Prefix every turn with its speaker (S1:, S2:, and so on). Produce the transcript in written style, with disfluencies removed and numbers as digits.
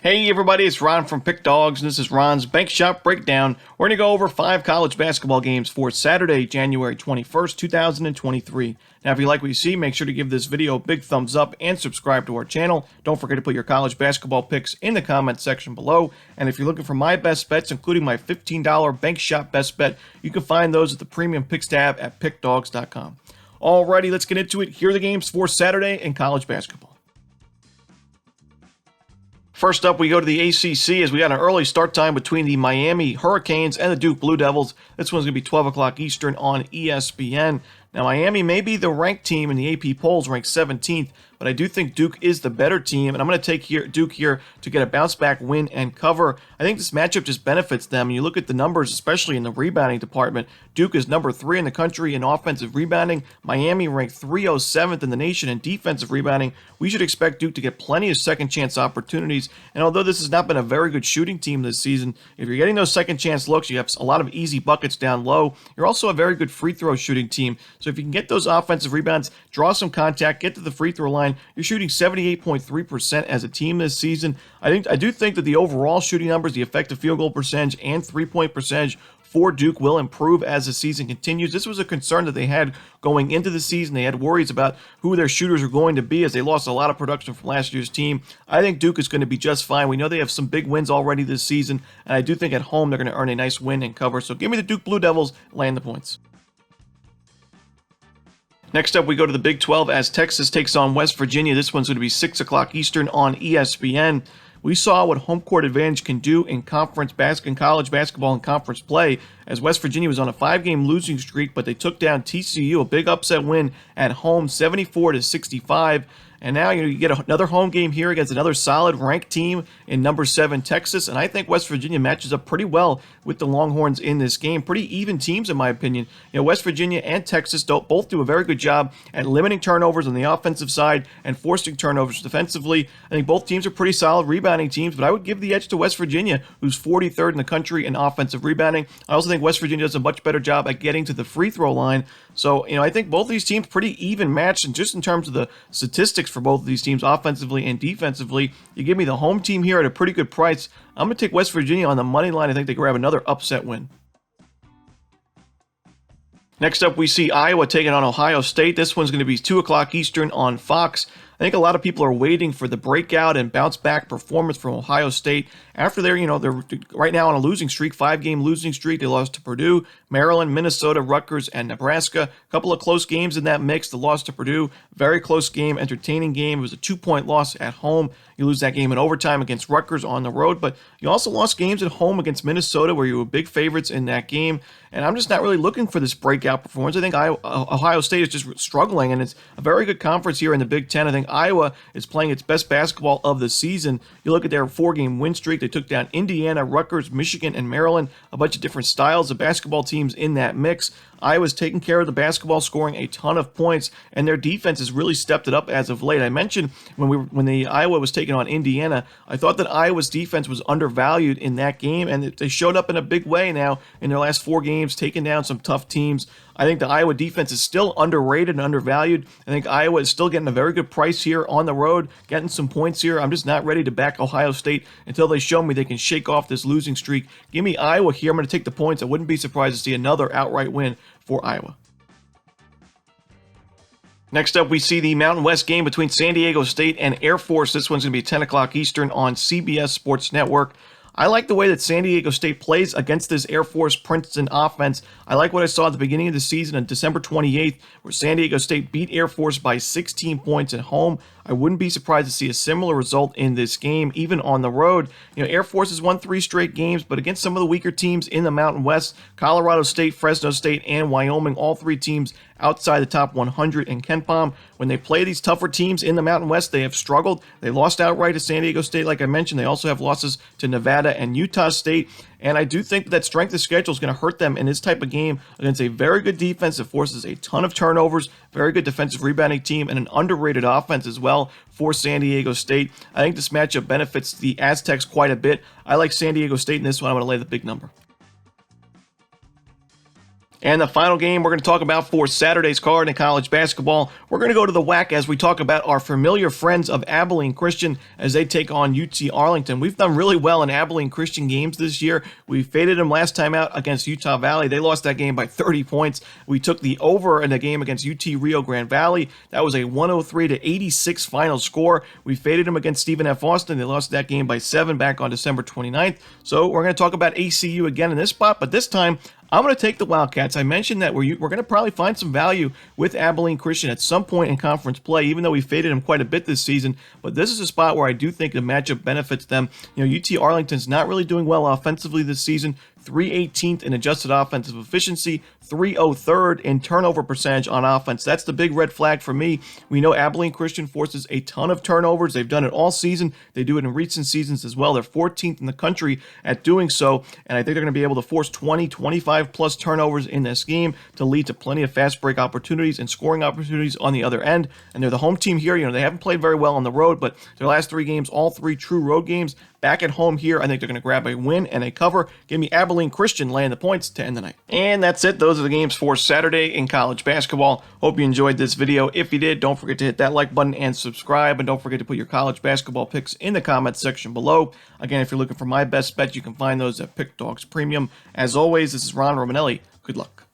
S1: Hey everybody, it's Ron from Pick Dawgz, and this is Ron's Bank Shot Breakdown. We're going to go over 5 college basketball games for Saturday, January 21st, 2023. Now, if you like what you see, make sure to give this video a big thumbs up and subscribe to our channel. Don't forget to put your college basketball picks in the comment section below. And if you're looking for my best bets, including my $15 Bank Shot best bet, you can find those at the Premium Picks tab at pickdawgz.com. Alrighty, let's get into it. Here are the games for Saturday in college basketball. First up, we go to the ACC as we got an early start time between the Miami Hurricanes and the Duke Blue Devils. This one's going to be 12 o'clock Eastern on ESPN. Now, Miami may be the ranked team in the AP polls, ranked 17th, but I do think Duke is the better team, and I'm going to take Duke here to get a bounce-back win and cover. I think this matchup just benefits them. You look at the numbers, especially in the rebounding department. Duke is number 3 in the country in offensive rebounding. Miami ranked 307th in the nation in defensive rebounding. We should expect Duke to get plenty of second-chance opportunities, and although this has not been a very good shooting team this season, if you're getting those second-chance looks, you have a lot of easy buckets down low. You're also a very good free-throw shooting team, so if you can get those offensive rebounds, draw some contact, get to the free throw line, you're shooting 78.3% as a team this season. I do think that the overall shooting numbers, the effective field goal percentage and three-point percentage for Duke will improve as the season continues. This was a concern that they had going into the season. They had worries about who their shooters are going to be as they lost a lot of production from last year's team. I think Duke is going to be just fine. We know they have some big wins already this season, and I do think at home they're going to earn a nice win and cover. So give me the Duke Blue Devils laying the points. Next up, we go to the Big 12 as Texas takes on West Virginia. This one's going to be 6 o'clock Eastern on ESPN. We saw what home court advantage can do in college basketball and conference play, as West Virginia was on a 5-game losing streak, but they took down TCU, a big upset win at home, 74-65. And now you get another home game here against another solid ranked team in number 7 Texas, and I think West Virginia matches up pretty well with the Longhorns in this game. Pretty even teams in my opinion. West Virginia and Texas both do a very good job at limiting turnovers on the offensive side and forcing turnovers defensively. I think both teams are pretty solid rebounding teams, but I would give the edge to West Virginia, who's 43rd in the country in offensive rebounding. I also think West Virginia does a much better job at getting to the free throw line. So, I think both of these teams pretty even matched, and just in terms of the statistics for both of these teams offensively and defensively, you give me the home team here at a pretty good price. I'm going to take West Virginia on the money line. I think they grab another upset win. Next up, we see Iowa taking on Ohio State. This one's going to be 2 o'clock Eastern on Fox. I think a lot of people are waiting for the breakout and bounce-back performance from Ohio State. After they're right now on a losing streak, 5-game losing streak. They lost to Purdue, Maryland, Minnesota, Rutgers, and Nebraska. A couple of close games in that mix. The loss to Purdue, very close game, entertaining game. It was a 2-point loss at home. You lose that game in overtime against Rutgers on the road, but you also lost games at home against Minnesota where you were big favorites in that game. And I'm just not really looking for this breakout performance. I think Ohio State is just struggling, and it's a very good conference here in the Big Ten. I think Iowa is playing its best basketball of the season. You look at their 4-game win streak. They took down Indiana, Rutgers, Michigan, and Maryland, a bunch of different styles of basketball teams in that mix. Iowa's taking care of the basketball, scoring a ton of points, and their defense has really stepped it up as of late. I mentioned when the Iowa was taking on Indiana, I thought that Iowa's defense was undervalued in that game, and they showed up in a big way now in their last 4 games, taking down some tough teams. I think the Iowa defense is still underrated and undervalued. I think Iowa is still getting a very good price here on the road, getting some points here. I'm just not ready to back Ohio State until they show me they can shake off this losing streak. Give me Iowa here. I'm going to take the points. I wouldn't be surprised to see another outright win for Iowa. Next up, we see the Mountain West game between San Diego State and Air Force. This one's going to be 10 o'clock Eastern on CBS Sports Network. I like the way that San Diego State plays against this Air Force Princeton offense. I like what I saw at the beginning of the season on December 28th, where San Diego State beat Air Force by 16 points at home. I wouldn't be surprised to see a similar result in this game, even on the road. Air Force has won 3 straight games, but against some of the weaker teams in the Mountain West, Colorado State, Fresno State, and Wyoming, all 3 teams outside the top 100 in KenPom. When they play these tougher teams in the Mountain West, they have struggled. They lost outright to San Diego State, like I mentioned. They also have losses to Nevada and Utah State. And I do think that strength of schedule is going to hurt them in this type of game against a very good defense that forces a ton of turnovers, very good defensive rebounding team, and an underrated offense as well for San Diego State. I think this matchup benefits the Aztecs quite a bit. I like San Diego State in this one. I'm going to lay the big number. And the final game we're going to talk about for Saturday's card in college basketball, we're going to go to the WAC as we talk about our familiar friends of Abilene Christian as they take on UT Arlington. We've done really well in Abilene Christian games this year. We faded them last time out against Utah Valley. They lost that game by 30 points. We took the over in the game against UT Rio Grande Valley. That was a 103-86 final score. We faded them against Stephen F. Austin. They lost that game by 7 back on December 29th. So we're going to talk about ACU again in this spot, but this time I'm going to take the Wildcats. I mentioned that we're going to probably find some value with Abilene Christian at some point in conference play, even though we faded them quite a bit this season. But this is a spot where I do think the matchup benefits them. UT Arlington's not really doing well offensively this season. 318th in adjusted offensive efficiency, 303rd in turnover percentage on offense. That's the big red flag for me. We know Abilene Christian forces a ton of turnovers. They've done it all season. They do it in recent seasons as well. They're 14th in the country at doing so, and I think they're going to be able to force 20, 25 plus turnovers in this game to lead to plenty of fast break opportunities and scoring opportunities on the other end. And they're the home team here. They haven't played very well on the road, but their last 3 games, all 3 true road games. Back at home here, I think they're going to grab a win and a cover. Give me Abilene Christian laying the points to end the night. And that's it. Those are the games for Saturday in college basketball. Hope you enjoyed this video. If you did, don't forget to hit that like button and subscribe. And don't forget to put your college basketball picks in the comments section below. Again, if you're looking for my best bet, you can find those at Pick Dawgz Premium. As always, this is Ron Romanelli. Good luck.